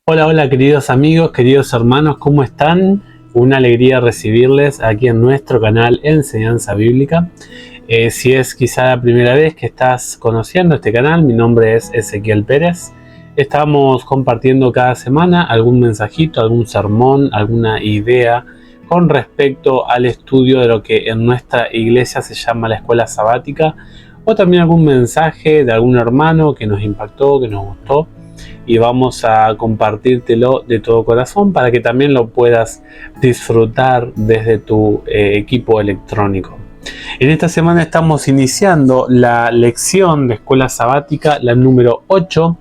Hola, hola queridos amigos, queridos hermanos, ¿cómo están? Una alegría recibirles aquí en nuestro canal Enseñanza Bíblica. Si es quizá la primera vez que estás conociendo este canal, mi nombre es Ezequiel Pérez. Estamos compartiendo cada semana algún mensajito, algún sermón, alguna idea con respecto al estudio de lo que en nuestra iglesia se llama la escuela sabática, o también algún mensaje de algún hermano que nos impactó, que nos gustó, y vamos a compartírtelo de todo corazón para que también lo puedas disfrutar desde tu equipo electrónico. En esta semana estamos iniciando la lección de escuela sabática, la número 8.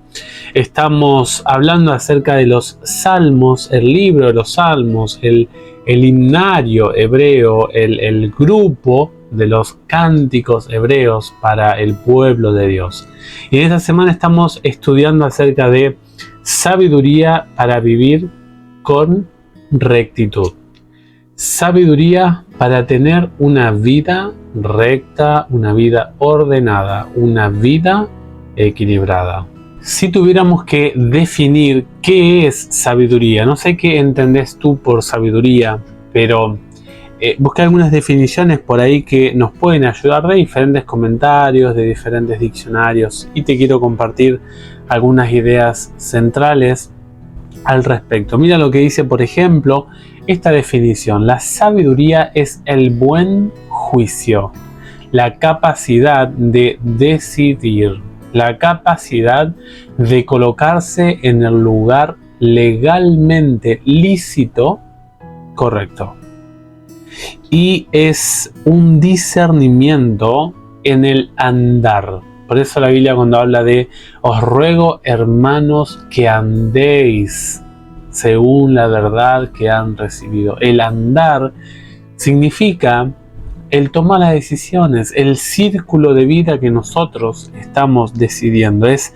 Estamos hablando acerca de los salmos, el libro de los salmos, el himnario hebreo, el grupo de los cánticos hebreos para el pueblo de Dios. Y en esta semana estamos estudiando acerca de sabiduría para vivir con rectitud. Sabiduría para tener una vida recta, una vida ordenada, una vida equilibrada. Si tuviéramos que definir qué es sabiduría, no sé qué entendés tú por sabiduría, pero busqué algunas definiciones por ahí que nos pueden ayudar de diferentes comentarios, de diferentes diccionarios, y te quiero compartir algunas ideas centrales al respecto. Mira lo que dice, por ejemplo, esta definición: la sabiduría es el buen juicio, la capacidad de decidir, la capacidad de colocarse en el lugar legalmente lícito correcto. Y es un discernimiento en el andar. Por eso la Biblia, cuando habla de os ruego, hermanos, que andéis según la verdad que han recibido. El andar significa el tomar las decisiones, el círculo de vida que nosotros estamos decidiendo. Es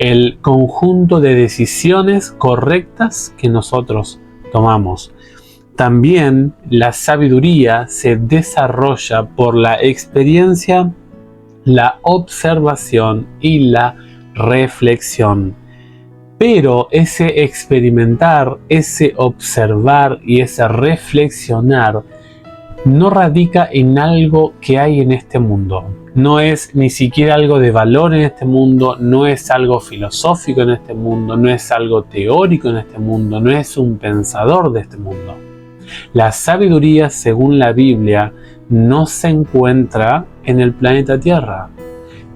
el conjunto de decisiones correctas que nosotros tomamos. También la sabiduría se desarrolla por la experiencia, la observación y la reflexión. Pero ese experimentar, ese observar y ese reflexionar no radica en algo que hay en este mundo. No es ni siquiera algo de valor en este mundo, no es algo filosófico en este mundo, no es algo teórico en este mundo, no es un pensador de este mundo. La sabiduría, según la Biblia, no se encuentra en el planeta Tierra.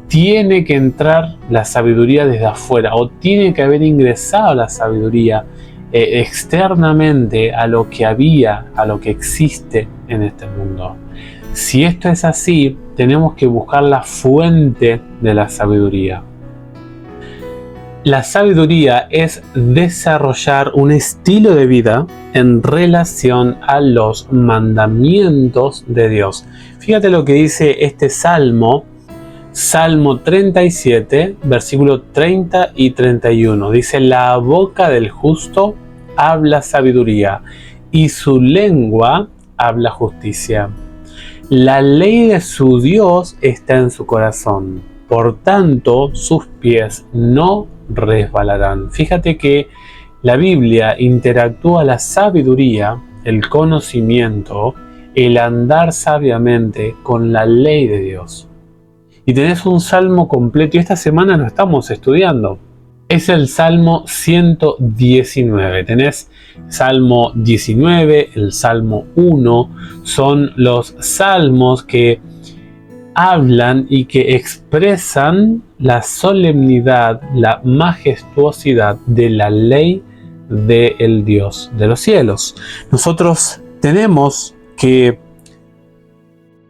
Tiene que entrar la sabiduría desde afuera, o tiene que haber ingresado la sabiduría externamente a lo que había, a lo que existe en este mundo. Si esto es así, tenemos que buscar la fuente de la sabiduría. La sabiduría es desarrollar un estilo de vida en relación a los mandamientos de Dios. Fíjate lo que dice este salmo, Salmo 37, versículos 30 y 31. Dice: la boca del justo habla sabiduría y su lengua habla justicia. La ley de su Dios está en su corazón, por tanto sus pies no resbalarán. Fíjate que la Biblia interactúa la sabiduría, el conocimiento, el andar sabiamente con la ley de Dios. Y tenés un salmo completo, y esta semana lo estamos estudiando. Es el Salmo 119. Tenés Salmo 19, el Salmo 1, son los salmos que hablan y que expresan la solemnidad, la majestuosidad de la ley del Dios de los cielos. Nosotros tenemos que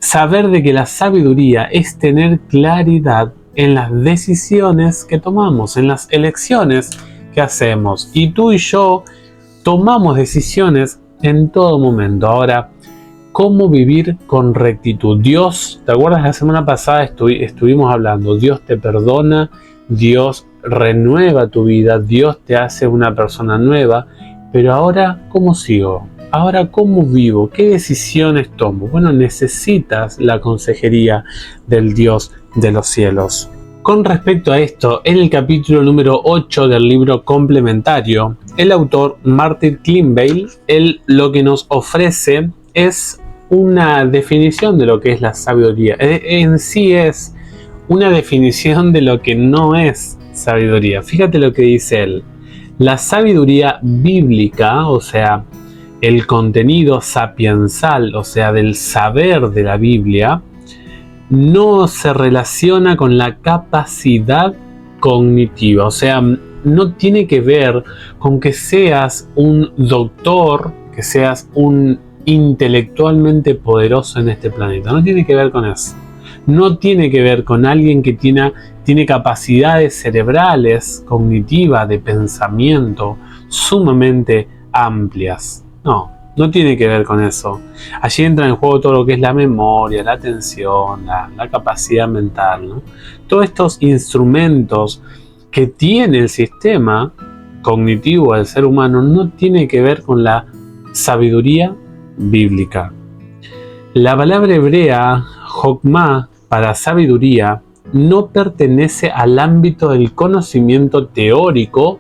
saber de que la sabiduría es tener claridad en las decisiones que tomamos, en las elecciones que hacemos. Y tú y yo tomamos decisiones en todo momento. Ahora, ¿cómo vivir con rectitud? Dios, ¿te acuerdas? La semana pasada estuvimos hablando. Dios te perdona, Dios renueva tu vida, Dios te hace una persona nueva. Pero ahora, ¿cómo sigo? Ahora, ¿cómo vivo? ¿Qué decisiones tomo? Bueno, necesitas la consejería del Dios de los cielos. Con respecto a esto, en el capítulo número 8 del libro complementario, el autor Martin Kleinbeil, él lo que nos ofrece es una definición de lo que es la sabiduría. En sí es una definición de lo que no es sabiduría. Fíjate lo que dice él. La sabiduría bíblica, o sea, el contenido sapiensal, o sea, del saber de la Biblia, no se relaciona con la capacidad cognitiva, o sea, no tiene que ver con que seas un doctor, que seas un intelectualmente poderoso en este planeta, no tiene que ver con eso. No tiene que ver con alguien que tiene capacidades cerebrales, cognitivas, de pensamiento sumamente amplias. No tiene que ver con eso. Allí entra en juego todo lo que es la memoria, la atención, la capacidad mental, ¿no? Todos estos instrumentos que tiene el sistema cognitivo del ser humano no tiene que ver con la sabiduría bíblica. La palabra hebrea, Jokmah, para sabiduría, no pertenece al ámbito del conocimiento teórico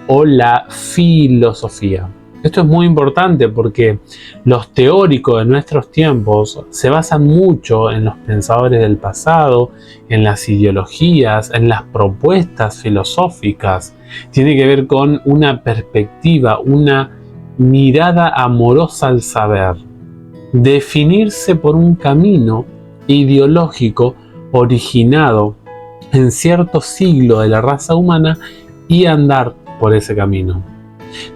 o la filosofía. Esto es muy importante porque los teóricos de nuestros tiempos se basan mucho en los pensadores del pasado, en las ideologías, en las propuestas filosóficas. Tiene que ver con una perspectiva, una mirada amorosa al saber. Definirse por un camino ideológico originado en cierto siglo de la raza humana y andar por ese camino.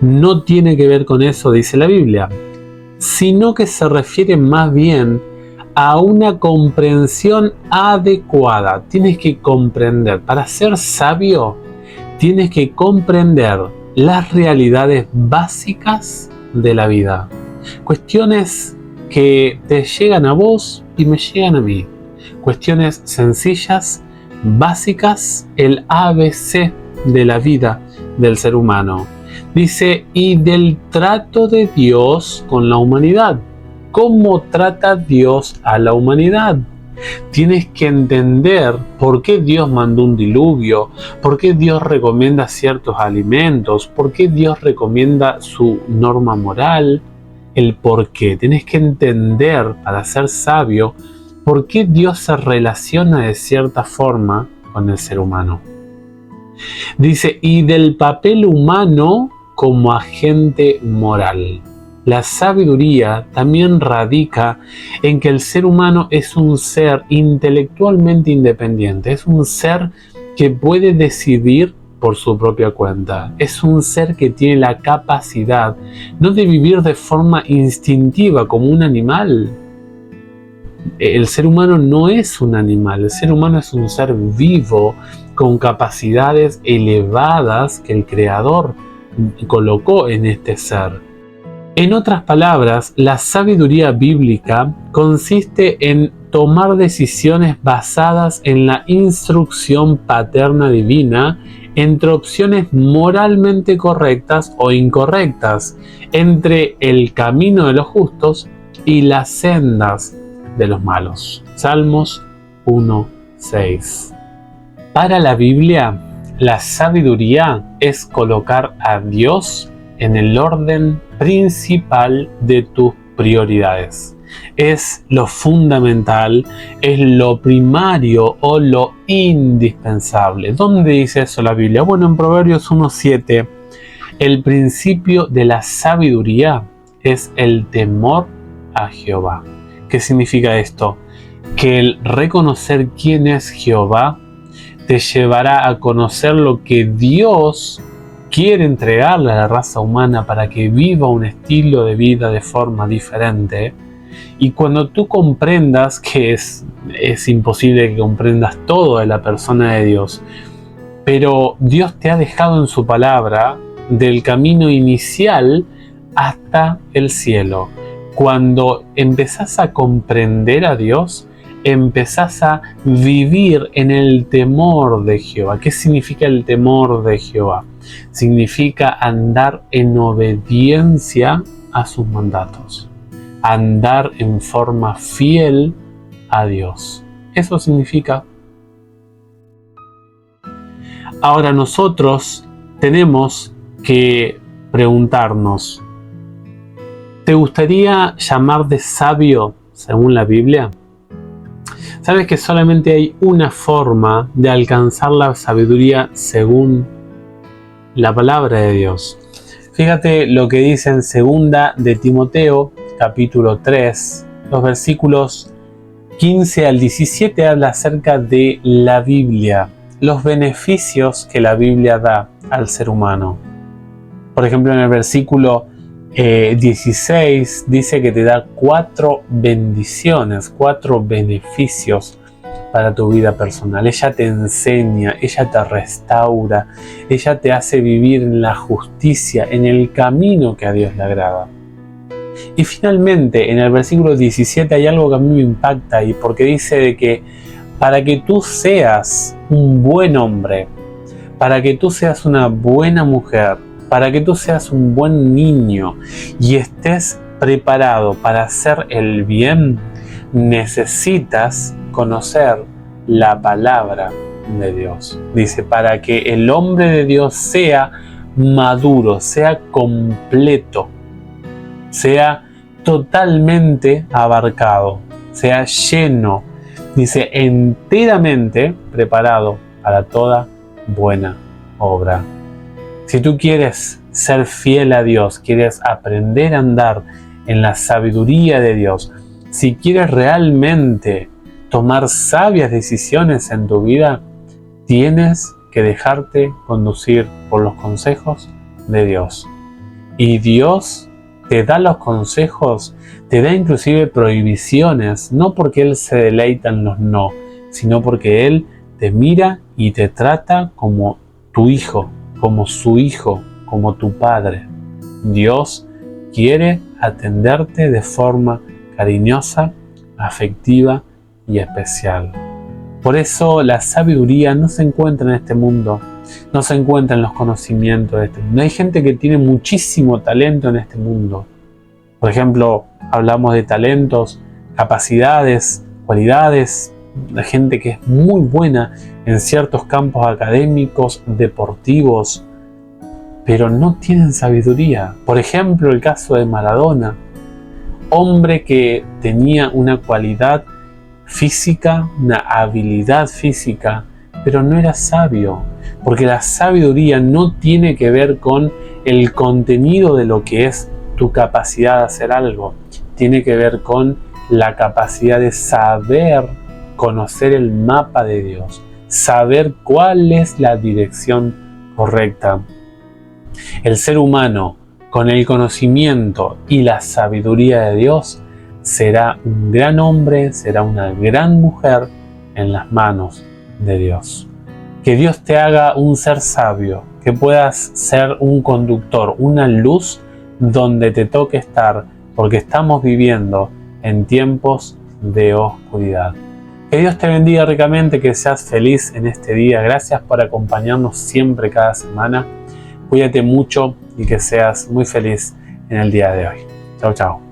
No tiene que ver con eso, dice la Biblia, sino que se refiere más bien a una comprensión adecuada. Tienes que comprender, para ser sabio, tienes que comprender las realidades básicas de la vida. Cuestiones que te llegan a vos y me llegan a mí. Cuestiones sencillas, básicas, el ABC de la vida del ser humano. Dice, y del trato de Dios con la humanidad. ¿Cómo trata Dios a la humanidad? Tienes que entender por qué Dios mandó un diluvio, por qué Dios recomienda ciertos alimentos, por qué Dios recomienda su norma moral, el por qué. Tienes que entender, para ser sabio, por qué Dios se relaciona de cierta forma con el ser humano. Dice, y del papel humano como agente moral. La sabiduría también radica en que el ser humano es un ser intelectualmente independiente, es un ser que puede decidir por su propia cuenta, es un ser que tiene la capacidad no de vivir de forma instintiva como un animal. El ser humano no es un animal, el ser humano es un ser vivo con capacidades elevadas que el Creador colocó en este ser. En otras palabras, la sabiduría bíblica consiste en tomar decisiones basadas en la instrucción paterna divina entre opciones moralmente correctas o incorrectas, entre el camino de los justos y las sendas de los malos. Salmos 1:6. Para la Biblia, la sabiduría es colocar a Dios en el orden principal de tus prioridades. Es lo fundamental, es lo primario o lo indispensable. ¿Dónde dice eso la Biblia? Bueno, en Proverbios 1:7, el principio de la sabiduría es el temor a Jehová. ¿Qué significa esto? Que el reconocer quién es Jehová te llevará a conocer lo que Dios quiere entregarle a la raza humana para que viva un estilo de vida de forma diferente. Y cuando tú comprendas que es imposible que comprendas todo de la persona de Dios, pero Dios te ha dejado en su palabra del camino inicial hasta el cielo. Cuando empezás a comprender a Dios, empezás a vivir en el temor de Jehová. ¿Qué significa el temor de Jehová? Significa andar en obediencia a sus mandatos, andar en forma fiel a Dios. Eso significa Ahora nosotros tenemos que preguntarnos, ¿te gustaría llamar de sabio según la Biblia? ¿Sabes que solamente hay una forma de alcanzar la sabiduría según la palabra de Dios? Fíjate lo que dice en 2 de Timoteo, capítulo 3, los versículos 15 al 17 habla acerca de la Biblia, los beneficios que la Biblia da al ser humano. Por ejemplo, en el versículo 16 dice que te da 4 bendiciones, 4 beneficios para tu vida personal. Ella te enseña, ella te restaura, ella te hace vivir en la justicia, en el camino que a Dios le agrada. Y finalmente, en el versículo 17 hay algo que a mí me impacta ahí, porque dice de que para que tú seas un buen hombre, para que tú seas una buena mujer, para que tú seas un buen niño y estés preparado para hacer el bien, necesitas conocer la palabra de Dios. Dice, para que el hombre de Dios sea maduro, sea completo, sea totalmente abarcado, sea lleno, dice, enteramente preparado para toda buena obra. Si tú quieres ser fiel a Dios, quieres aprender a andar en la sabiduría de Dios, si quieres realmente tomar sabias decisiones en tu vida, tienes que dejarte conducir por los consejos de Dios. Y Dios te da los consejos, te da inclusive prohibiciones, no porque Él se deleita en los no, sino porque Él te mira y te trata como tu hijo, como su hijo, como tu padre. Dios quiere atenderte de forma cariñosa, afectiva y especial. Por eso la sabiduría no se encuentra en este mundo, no se encuentra en los conocimientos de este mundo. Hay gente que tiene muchísimo talento en este mundo. Por ejemplo, hablamos de talentos, capacidades, cualidades, de gente que es muy buena en ciertos campos académicos, deportivos, pero no tienen sabiduría. Por ejemplo, el caso de Maradona, hombre que tenía una cualidad física, una habilidad física, pero no era sabio, porque la sabiduría no tiene que ver con el contenido de lo que es tu capacidad de hacer algo, tiene que ver con la capacidad de saber conocer el mapa de Dios, saber cuál es la dirección correcta. El ser humano, con el conocimiento y la sabiduría de Dios, será un gran hombre, será una gran mujer en las manos de Dios. Que Dios te haga un ser sabio, que puedas ser un conductor, una luz donde te toque estar, porque estamos viviendo en tiempos de oscuridad. Que Dios te bendiga ricamente, que seas feliz en este día. Gracias por acompañarnos siempre cada semana. Cuídate mucho y que seas muy feliz en el día de hoy. Chao, chao.